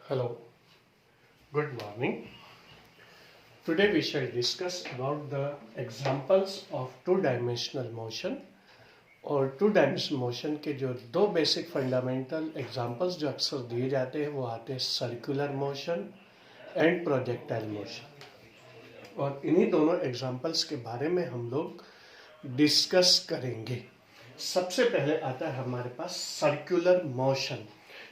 Hello, good morning. Today we shall discuss about the examples of two-dimensional motion और two dimensional motion के जो दो basic fundamental examples जो अक्सर दिए जाते हैं वो आते हैं circular motion and projectile motion. और इन्हीं दोनों एग्जांपल्स के बारे में हम लोग डिस्कस करेंगे। सबसे पहले आता है हमारे पास सर्कुलर मोशन।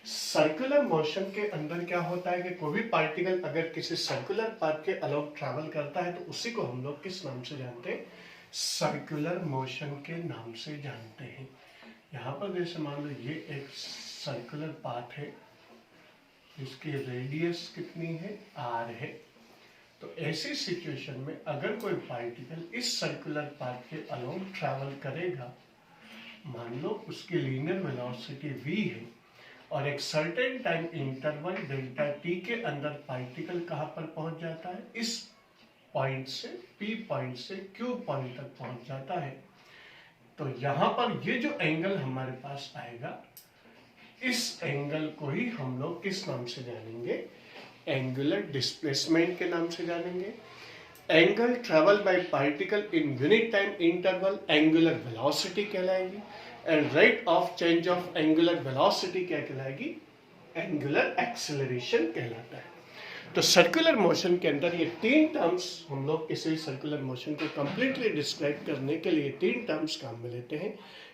सर्कुलर मोशन के अंदर क्या होता है कि कोई भी पार्टिकल अगर किसी सर्कुलर पाथ के अलोंग ट्रैवल करता है तो उसी को हम लोग किस नाम से जानते हैं? सर्कुलर मोशन के नाम से जानते हैं। यहाँ पर जैसे मान लो ये एक सर्कुलर पाथ है, इसकी रेडियस कितनी है? r है। तो ऐसी सिचुएशन में अगर कोई पार्टिकल इस सर्कुलर पाथ के अलोंग ट्रैवल करेगा, मान लो उसकी लीनियर वेलोसिटी v है और एक certain time interval delta t के अंदर पार्टिकल कहाँ पर पहुंच जाता है? इस पॉइंट से P पॉइंट से Q पॉइंट तक पहुंच जाता है। तो यहाँ पर ये जो एंगल हमारे पास आएगा, इस एंगल को ही हम लोग किस नाम से जानेंगे? एंगुलर डिस्प्लेसमेंट के नाम से जानेंगे। Angle travel by particle in unit time interval angular velocity कहलाएगी and rate of change of angular velocity क्या कहलाएगी? एंगुलर एक्सेलरेशन कहलाता है। तो सर्कुलर मोशन के अंदर ये तीन टर्म्स हम लोग किसी सर्कुलर मोशन को कंप्लीटली डिस्क्राइब करने के लिए तीन टर्म्स काम में लेते हैं: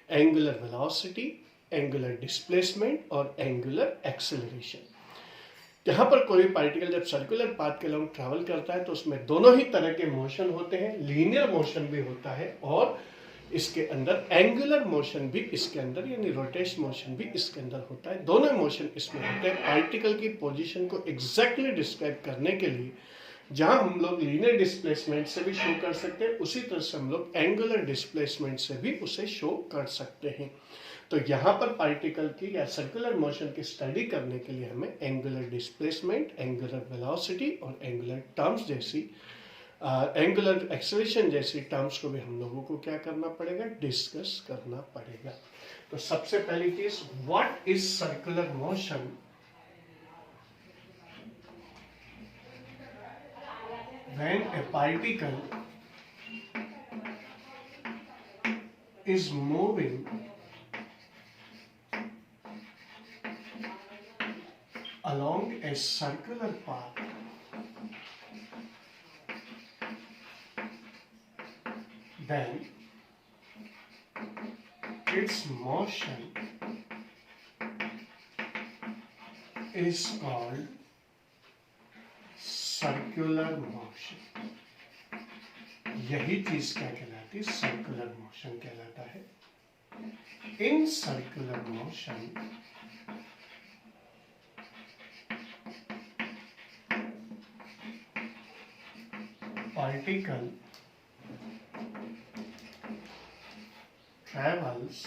एंगुलर वेलोसिटी, एंगुलर डिस्प्लेसमेंट और एंगुलर एक्सेलरेशन। यहाँ पर कोई पार्टिकल जब सर्कुलर पाथ के अलोंग ट्रैवल करता है तो उसमें दोनों ही तरह के मोशन होते हैं। लीनियर मोशन भी होता है और इसके अंदर एंगुलर मोशन भी इसके अंदर यानी रोटेशन मोशन भी इसके अंदर होता है। दोनों मोशन इसमें होते हैं। पार्टिकल की पोजीशन को एग्जैक्टली डिस्क्राइब करने के लिए जहां हम लोग लीनियर डिस्प्लेसमेंट से भी शो कर सकते हैं, उसी तरह से हम लोग एंगुलर डिस्प्लेसमेंट से भी उसे शो कर सकते हैं। तो यहाँ पर पार्टिकल की या सर्कुलर मोशन की स्टडी करने के लिए हमें एंगुलर डिस्प्लेसमेंट, एंगुलर वेलोसिटी और एंगुलर टर्म्स जैसी एंगुलर एक्सेलरेशन जैसी टर्म्स को भी हम लोगों को क्या करना पड़ेगा? डिस्कस करना पड़ेगा। तो सबसे पहली चीज, what is circular motion? When A particle is moving along a circular path then its motion is called circular motion। यही चीज क्या कहलाती है? सर्कुलर मोशन कहलाता है। In circular motion particle travels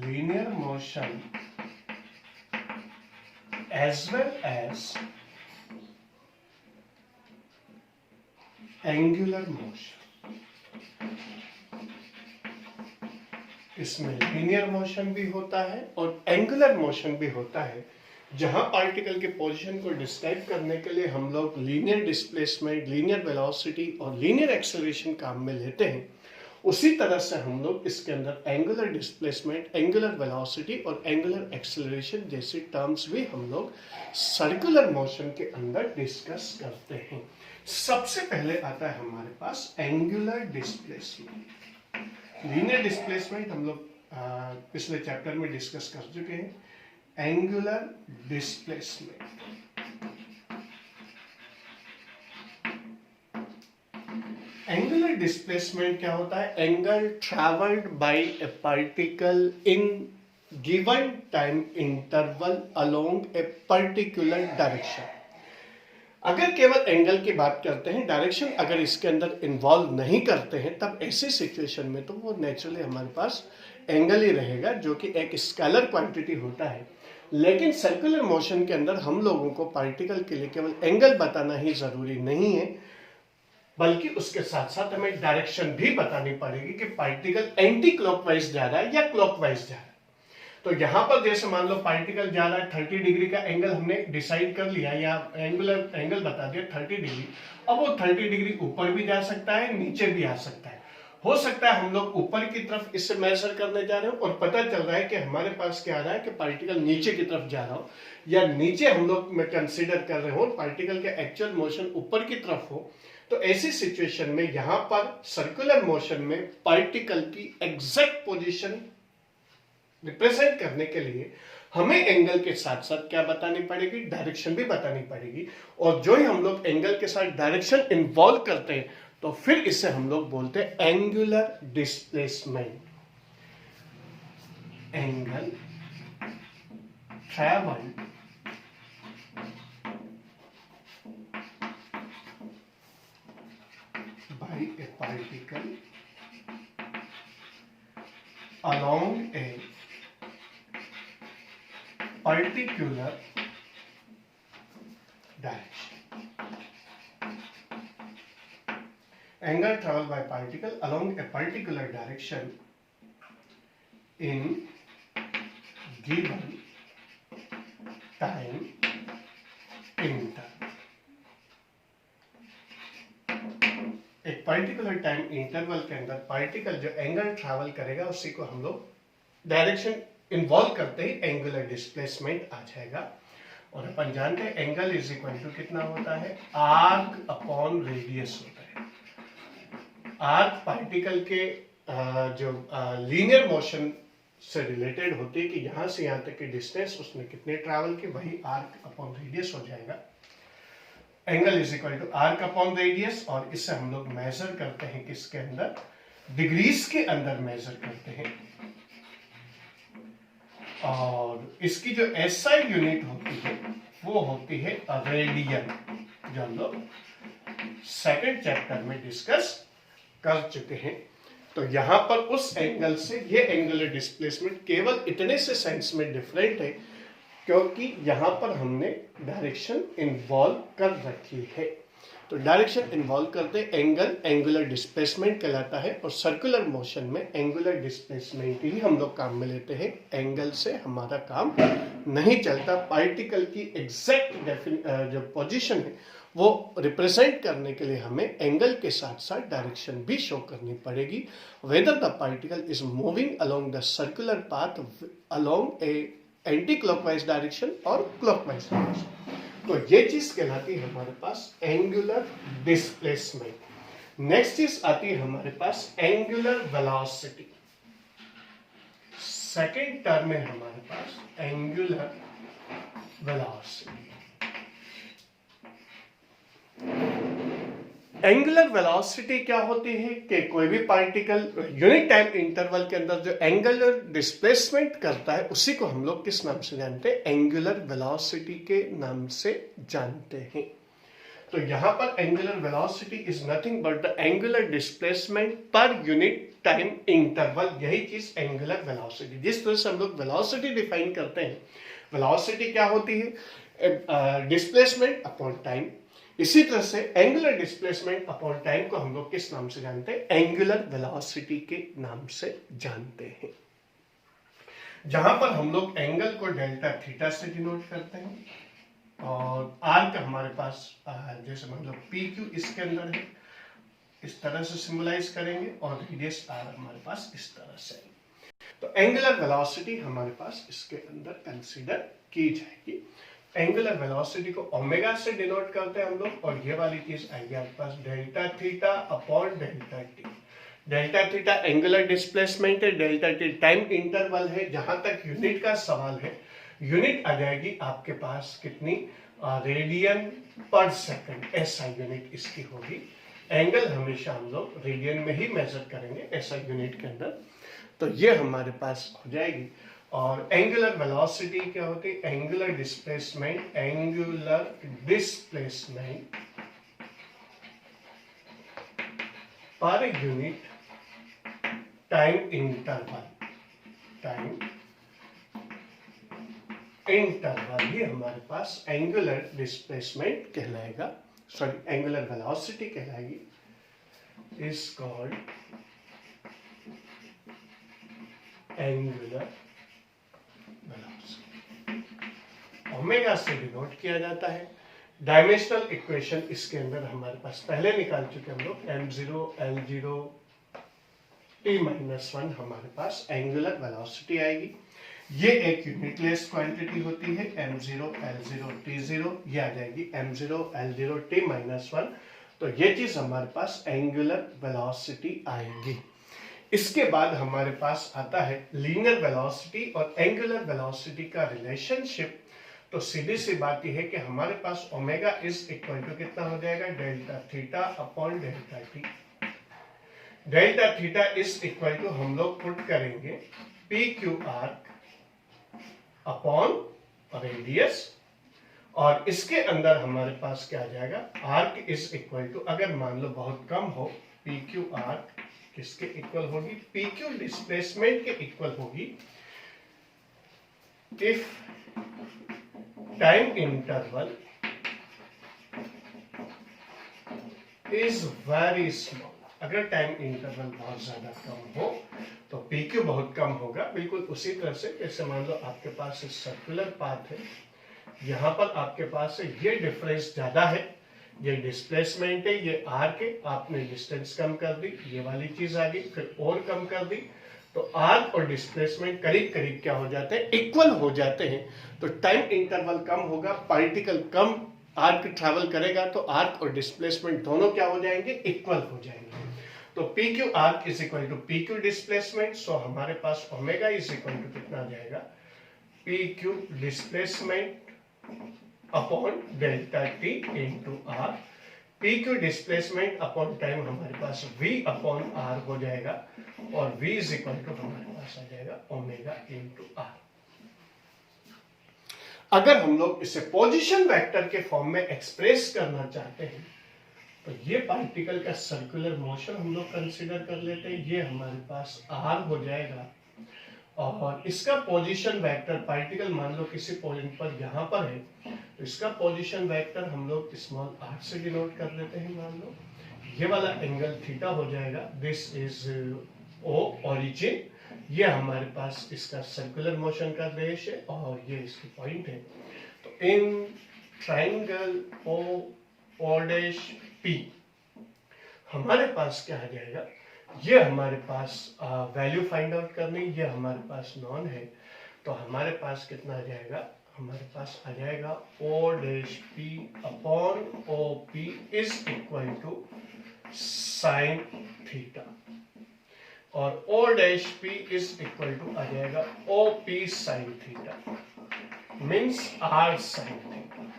linear motion as well as angular motion. इसमें linear motion भी होता है और एंगुलर मोशन भी होता है। जहां पार्टिकल के पोजीशन को डिस्क्राइब करने के लिए हम लोग लीनियर डिस्प्लेसमेंट, लीनियर वेलोसिटी और लीनियर एक्सेलरेशन काम में लेते हैं, उसी तरह से हम लोग इसके अंदर एंगुलर डिस्प्लेसमेंट, एंगुलर वेलोसिटी और एंगुलर एक्सेलरेशन जैसी टर्म्स भी हम लोग सर्कुलर मोशन के अंदर डिस्कस करते हैं। सबसे पहले आता है हमारे पास एंगुलर डिस्प्लेसमेंट। लीनियर डिस्प्लेसमेंट हम लोग पिछले चैप्टर में डिस्कस कर चुके हैं। एंगुलर डिस्प्लेसमेंट, एंगुलर डिस्प्लेसमेंट क्या होता है? Angle travelled bye A particle in given time interval along a particular direction. अगर केवल एंगल की बात करते हैं, डायरेक्शन अगर इसके अंदर इन्वॉल्व नहीं करते हैं, तब ऐसी सिचुएशन में तो वो नेचुरली हमारे पास एंगल ही रहेगा, जो कि एक स्केलर क्वांटिटी होता है। लेकिन सर्कुलर मोशन के अंदर हम लोगों को पार्टिकल के लिए केवल एंगल बताना ही जरूरी नहीं है, बल्कि उसके साथ साथ हमें डायरेक्शन भी बतानी पड़ेगी कि पार्टिकल एंटी क्लॉकवाइज जा रहा है या क्लॉकवाइज जा रहा है। तो यहां पर जैसे मान लो पार्टिकल जा रहा है 30 डिग्री का एंगल हमने डिसाइड कर लिया या एंगुलर एंगल बता दिया 30 डिग्री। अब वो 30 डिग्री ऊपर भी जा सकता है, नीचे भी आ सकता है। हो सकता है हम लोग ऊपर की तरफ इससे मेजर करने जा रहे हो और पता चल रहा है कि हमारे पास क्या आ रहा है कि पार्टिकल नीचे की तरफ जा रहा हो, या नीचे हम लोग में कंसीडर कर रहे हो पार्टिकल के एक्चुअल मोशन ऊपर की तरफ हो। तो ऐसी सिचुएशन में यहां पर सर्कुलर मोशन में पार्टिकल की एग्जैक्ट पोजीशन रिप्रेजेंट करने के लिए हमें एंगल के साथ साथ क्या बतानी पड़ेगी, डायरेक्शन भी बतानी पड़ेगी। और जो ही हम लोग एंगल के साथ डायरेक्शन इन्वॉल्व करते हैं तो फिर इसे हम लोग बोलते हैं angular displacement. Angle travel by a particle along a particular direction. Angle traveled by particle along a particular direction in given time interval. एक पर्टिकुलर टाइम इंटरवल के अंदर पार्टिकल जो एंगल ट्रैवल करेगा उसी को हम लोग डायरेक्शन इन्वॉल्व करते ही एंगुलर डिस्प्लेसमेंट आ जाएगा। और अपन जानते हैं एंगल इज इक्वल टू कितना होता है, आर्क अपॉन रेडियस होता है। आर्क पार्टिकल के जो लीनियर मोशन से रिलेटेड होती है कि यहां से यहां तक की डिस्टेंस उसने कितने ट्रैवल की, वही आर्क अपॉन रेडियस हो जाएगा। Angle is equal to arc upon radius, और इससे हम लोग मेजर करते हैं किसके अंदर, डिग्रीज के अंदर मेजर करते हैं। और इसकी जो एसआई यूनिट होती है वो होती है रेडियन, जो हम लोग सेकंड चैप्टर में डिस्कस कर चुके हैं। तो यहां पर उस एंगल से ये एंगुलर डिस्प्लेसमेंट केवल इतने से सेंस में डिफरेंट है क्योंकि यहां पर हमने डायरेक्शन इन्वॉल्व कर रखी है। तो डायरेक्शन इन्वॉल्व करते एंगल एंगुलर डिस्प्लेसमेंट कहलाता है, और सर्कुलर मोशन में एंगुलर डिस्प्लेसमेंट ही हम लोग काम में लेते हैं। एंगल से हमारा काम नहीं चलता। पार्टिकल की एग्जैक्ट जो पोजीशन है वो रिप्रेजेंट करने के लिए हमें एंगल के साथ साथ डायरेक्शन भी शो करनी पड़ेगी, whether the particle is moving along the circular path along A anti clockwise direction और क्लॉकवाइज डायरेक्शन। तो ये चीज कहलाती है हमारे पास एंगुलर डिस्प्लेसमेंट। नेक्स्ट चीज आती है हमारे पास एंगुलर वेलोसिटी। सेकेंड टर्म है हमारे पास एंगुलर वेलोसिटी। एंगुलर वेलोसिटी क्या होती है कि कोई भी पार्टिकल यूनिट टाइम इंटरवल के अंदर जो एंगुलर डिस्प्लेसमेंट करता है उसी को हम लोग किस नाम से जानते हैं, एंगुलर वेलोसिटी के नाम से जानते हैं। तो यहां पर angular velocity is nothing but the angular displacement per unit time interval, यही चीज एंगुलर वेलोसिटी। जिस तरह से हम लोग वेलोसिटी डिफाइन करते हैं, वेलोसिटी क्या होती है, डिस्प्लेसमेंट अपॉन टाइम, इसी तरह से एंगुलर डिस्प्लेसमेंट अपॉन टाइम को हम लोग किस नाम से जानते हैं, एंगुलर वेलोसिटी के नाम से जानते हैं। जहां पर हम लोग एंगल को डेल्टा थीटा से डिनोट करते हैं, और आर का हमारे पास जैसे मान लो पी क्यू इसके अंदर है, इस तरह से सिंबलाइज करेंगे, और रेडियस आर हमारे पास इस तरह से। तो एंगुलर वेलोसिटी हमारे पास इसके अंदर कंसीडर की जाएगी। एंगुलर वेलोसिटी को ओमेगा से डिनोट करते हैं हम लोग, और ये वाली चीज आएगी आपके पास delta theta upon delta T. Delta theta angular displacement है, डेल्टा टी टाइम इंटरवल है। जहां तक यूनिट का सवाल है, यूनिट आ जाएगी आपके पास कितनी, रेडियन पर सेकंड, एसआई यूनिट इसकी होगी। एंगल हमेशा हम लोग रेडियन में ही मेजर करेंगे एसआई यूनिट के अंदर। तो ये हमारे पास हो जाएगी। और एंगुलर वेलोसिटी क्या होती है, angular displacement, angular displacement per unit time interval, time interval ही हमारे पास एंगुलर डिस्प्लेसमेंट कहलाएगा, सॉरी एंगुलर वेलोसिटी कहलाएगी, इज कॉल्ड एंगुलर ओमेगा से डिनोट किया जाता है। डायमेंशनल इक्वेशन इसके अंदर हमारे पास पहले निकाल चुके हम लोग, m0 l0 t-1 हमारे पास एंगुलर वेलोसिटी आएगी। ये एक यूनिटलेस क्वांटिटी होती है, m0 l0 t0, ये आ जाएगी m0 l0 t-1। तो ये चीज हमारे पास एंगुलर वेलोसिटी आएगी। इसके बाद हमारे पास आता है लीनियर वेलोसिटी और एंगुलर वेलोसिटी का रिलेशनशिप। तो सीधी सी बात यह है कि हमारे पास ओमेगा इज इक्वल टू कितना हो जाएगा, delta theta upon delta T. Delta theta is equal to हम लोग पुट करेंगे P Q arc upon radius, और इसके अंदर हमारे पास क्या आ जाएगा, आर्क इज इक्वल टू, अगर मान लो बहुत कम हो, पी क्यू आर्क किसके इक्वल होगी, पी क्यू डिस्प्लेसमेंट के इक्वल होगी if time interval is very small. अगर टाइम इंटरवल बहुत ज्यादा कम हो तो पी क्यू बहुत कम होगा। बिल्कुल उसी तरह से जैसे मान लो आपके पास सर्कुलर पाथ है, यहां पर आपके पास ये डिफरेंस ज्यादा है, ये डिस्प्लेसमेंट है, ये आर्क है, आपने डिस्टेंस कम कर दी, ये वाली चीज आ गई, फिर और कम कर दी, तो आर्क और डिस्प्लेसमेंट करीब करीब क्या हो जाते हैं, इक्वल हो जाते हैं। तो टाइम इंटरवल कम होगा, पार्टिकल कम आर्क ट्रैवल करेगा, तो आर्क और डिस्प्लेसमेंट दोनों क्या हो जाएंगे, इक्वल हो जाएंगे। तो P Q arc is equal to P Q displacement, so हमारे पास ओमेगा इज इक्वल टू कितना आ जाएगा, P Q displacement upon delta t into R. P Q displacement upon time हमारे पास v अपॉन आर हो जाएगा, और v इज इक्वल टू हमारे पास आ जाएगा ओमेगा इंटू आर। अगर हम लोग इसे पोजीशन वेक्टर के फॉर्म में एक्सप्रेस करना चाहते हैं, तो ये पार्टिकल का सर्कुलर मोशन हम लोग कंसीडर कर लेते हैं, ये हमारे पास r हो जाएगा, और इसका पोजीशन वेक्टर, पार्टिकल मान लो किसी पॉइंट पर यहां पर है, तो इसका पोजीशन वेक्टर हम लोग स्मॉल r से डिनोट कर लेते हैं। मान लो ये वाला एंगल थीटा हो जाएगा, दिस इज ओ ओरिजिन, ये हमारे पास इसका सर्कुलर मोशन का देश है, और ये इसकी पॉइंट है। तो in triangle O dash P हमारे पास क्या आ जाएगा, ये हमारे पास वैल्यू फाइंड आउट करनी, ये हमारे पास नॉन है, तो हमारे पास कितना आ जाएगा, हमारे पास आ जाएगा O dash P upon O P is equal to sine theta, और O dash P is equal to आ जाएगा O P sine theta, means R sine theta.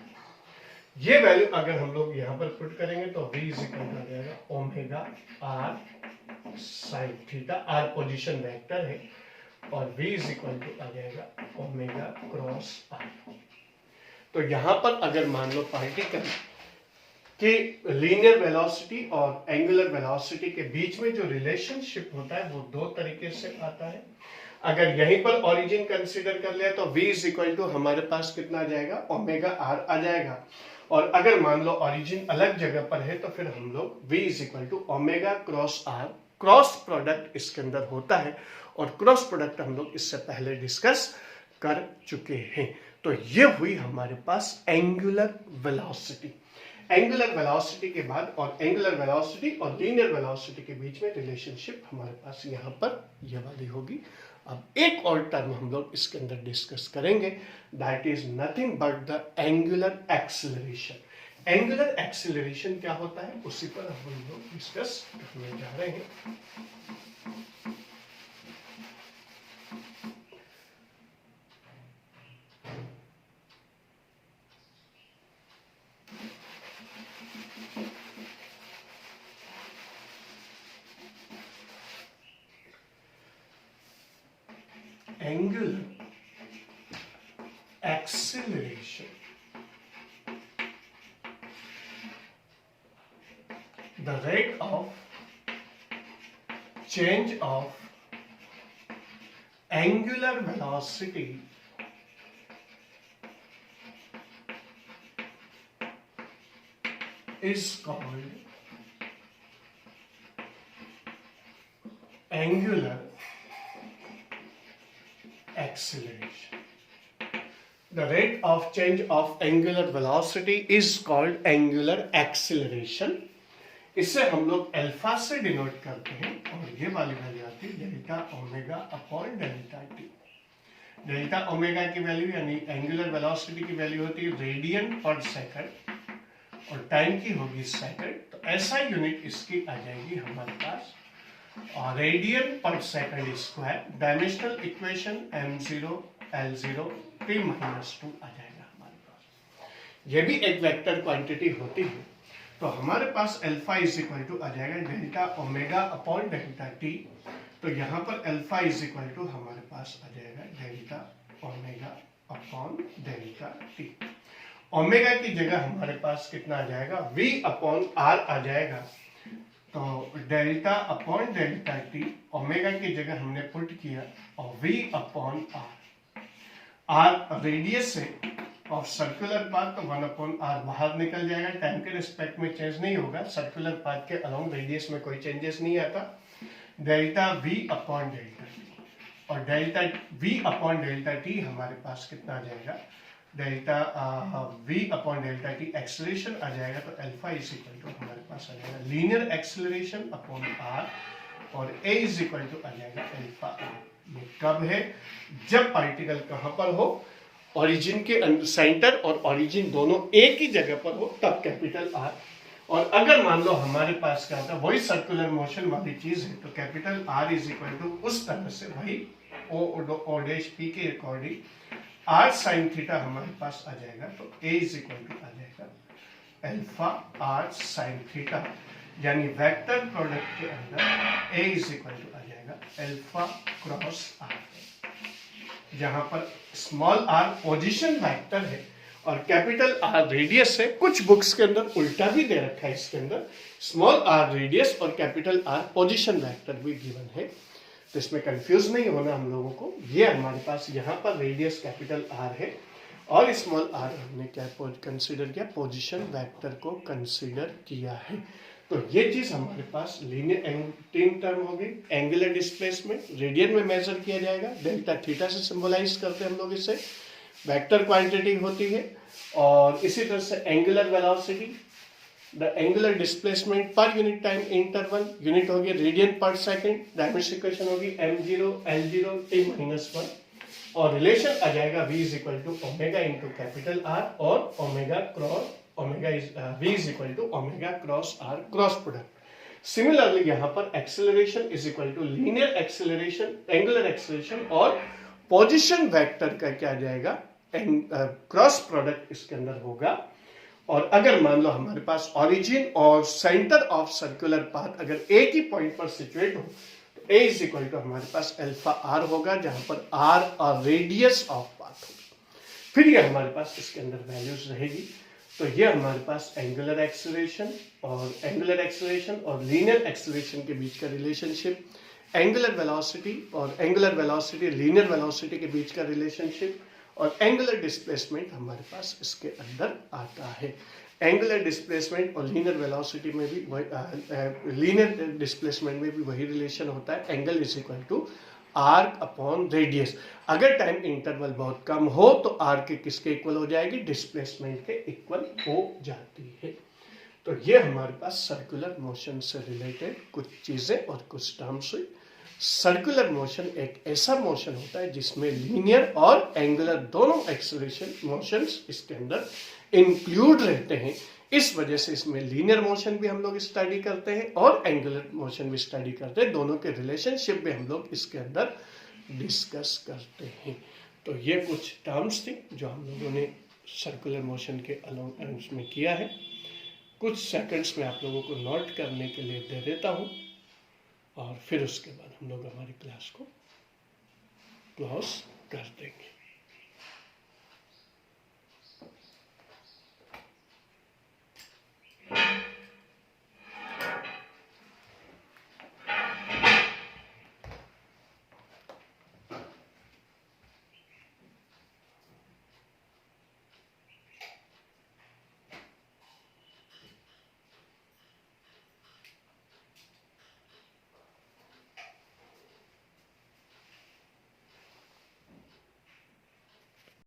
ये वैल्यू अगर हम लोग यहाँ पर पुट करेंगे तो v इज इक्वल टू आ जाएगा omega R sine theta, R position vector है, और v इज इक्वल टू आ जाएगा ओमेगा क्रॉस आर। तो यहां पर अगर मान लो पार्टिकल कि लीनियर वेलोसिटी और एंगुलर वेलोसिटी के बीच में जो रिलेशनशिप होता है वो दो तरीके से आता है। अगर यहीं पर ओरिजिन कंसीडर कर लिया तो v इज इक्वल टू हमारे पास कितना आ जाएगा, ओमेगा आर आ जाएगा, और अगर मान लो ओरिजिन अलग जगह पर है तो फिर हम लोग v is equal to omega cross R, cross product इसके अंदर होता है, और क्रॉस प्रोडक्ट हम लोग इससे पहले डिस्कस कर चुके हैं। तो ये हुई हमारे पास एंगुलर वेलोसिटी। एंगुलर वेलोसिटी के बाद और एंगुलर वेलोसिटी और लीनियर वेलोसिटी के बीच में रिलेशनशिप हमारे पास यहाँ पर ये वाली होगी। अब एक और टर्म हम लोग इसके अंदर डिस्कस करेंगे, that is nothing but the angular acceleration. Angular acceleration क्या होता है उसी पर हम लोग डिस्कस करने जा रहे हैं। Angular acceleration, the rate of change of angular velocity is called angular acceleration. the rate of change of angular velocity is called angular acceleration. इससे हम लोग अल्फा से डिनोट करते हैं और ये वाली वैल्यू आती है delta omega upon delta T. Delta omega की वैल्यू यानी एंगुलर वेलोसिटी की वैल्यू होती है रेडियन पर सेकंड और टाइम की होगी सेकंड। तो ऐसा यूनिट इसकी आ जाएगी हमारे पास और रेडियन पर second square. Dimensional equation m0 L0 T - 2 आ जाएगा हमारे पास। ये भी एक वेक्टर क्वांटिटी होती है। तो हमारे पास अल्फा इज इक्वल टू आ जाएगा delta omega upon delta T. तो यहाँ पर अल्फा इज इक्वल टू हमारे पास आ जाएगा delta omega upon delta T. Omega की जगह हमारे पास कितना आ जाएगा v अपॉन आर आ जाएगा। तो delta upon delta T omega की जगह हमने पुट किया और v अपॉन आर रेडियस से और सर्कुलर पाथ तो 1 अपॉन आर बाहर निकल जाएगा। टाइम के रिस्पेक्ट में चेंज नहीं होगा, सर्कुलर पाथ के अलोंग रेडियस में कोई चेंजेस नहीं आता। Delta v upon delta t और delta v upon delta t हमारे पास कितना आ जाएगा delta v upon delta t acceleration आ जाएगा। तो अल्फा इज इक्वल टू हमारे पास आ जाएगा लीनियर एक्सेलरेशन अपॉन आर और a इज इक्वल टू आ जाएगा अल्फा आर। ये कब है? जब पार्टिकल कहां पर हो, ओरिजिन के सेंटर और ओरिजिन दोनों एक ही जगह पर हो, तब कैपिटल आर। और अगर मान लो हमारे पास क्या होता है वही सर्कुलर मोशन वाली चीज है तो capital R is equal to उस तरह से वही ओ डैश पी के अकॉर्डिंग आर साइन थीटा हमारे पास आ जाएगा। तो ए इज इक्वल टू आ जाएगा अल्फा आर साइन थीटा यानी वेक्टर प्रोडक्ट के अंदर ए इज इक्वल टू आ जाएगा अल्फा क्रॉस आर, जहां पर स्मॉल आर पोजीशन वेक्टर है और कैपिटल आर रेडियस है। कुछ बुक्स के अंदर उल्टा भी दे रखा है, इसके अंदर स्मॉल आर रेडियस और कैपिटल आर पोजीशन वेक्टर भी गिवन है। तो इसमें कंफ्यूज नहीं होना हम लोगों को। ये हमारे पास यहाँ पर रेडियस कैपिटल आर है और स्मॉल आर हमने क्या कंसीडर किया, पोजीशन वेक्टर को कंसीडर किया है। तो ये चीज हमारे पास लीनियर 3 टर्म होगी। एंगुलर डिस्प्लेसमेंट रेडियन में मेजर किया जाएगा, डेल्टा थीटा से सिंबलाइज करते हैं हम लोग इसे। वेक्टर क्वांटिटी होती है और इसी तरह से angular velocity, the angular displacement per unit time interval, unit होगी रेडियन पर सेकंड, डायमेंशन इक्वेशन होगी m0 L0 T - 1 और रिलेशन आ जाएगा v is equal to omega into capital R और omega cross omega is v is equal to omega cross R cross product. Similarly यहाँ पर acceleration is equal to linear acceleration, angular acceleration और position vector का क्या जाएगा cross product इसके अंदर होगा। और अगर मान लो हमारे पास ओरिजिन और सेंटर ऑफ सर्कुलर पाथ अगर एक ही पॉइंट पर सिचुएट हो तो a इज इक्वल टू हमारे पास अल्फा आर होगा, जहां पर r और रेडियस ऑफ पाथ होगी। फिर ये हमारे पास इसके अंदर वैल्यूज रहेगी। तो ये हमारे पास एंगुलर एक्सेलरेशन और लीनियर एक्सेलरेशन के बीच का रिलेशनशिप, एंगुलर वेलोसिटी और एंगुलर वेलोसिटी लीनियर वेलोसिटी के बीच का रिलेशनशिप और एंगुलर डिस्प्लेसमेंट हमारे पास इसके अंदर आता है। एंगुलर डिस्प्लेसमेंट और लीनियर वेलोसिटी में भी लीनियर डिस्प्लेसमेंट में भी वही रिलेशन होता है, angle is equal to arc upon radius. अगर टाइम इंटरवल बहुत कम हो तो आर के किसके इक्वल हो जाएगी, डिस्प्लेसमेंट के इक्वल हो जाती है। तो ये हमारे पास सर्कुलर मोशन से रिलेटेड कुछ चीजें और कुछ टर्म्स हुई। सर्कुलर मोशन एक ऐसा मोशन होता है जिसमें लीनियर और एंगुलर दोनों एक्सेलरेशन मोशंस इसके अंदर इंक्लूड रहते हैं। इस वजह से इसमें लीनियर मोशन भी हम लोग स्टडी करते हैं और एंगुलर मोशन भी स्टडी करते हैं। दोनों के रिलेशनशिप भी हम लोग इसके अंदर डिस्कस करते हैं। तो ये कुछ टर्म्स थी जो हम लोगों ने सर्कुलर मोशन के अलोंग में किया है। कुछ सेकंड्स में आप लोगों को नोट करने के लिए दे देता हूँ और फिर उसके बाद हम लोग हमारी क्लास को क्लोज कर देंगे।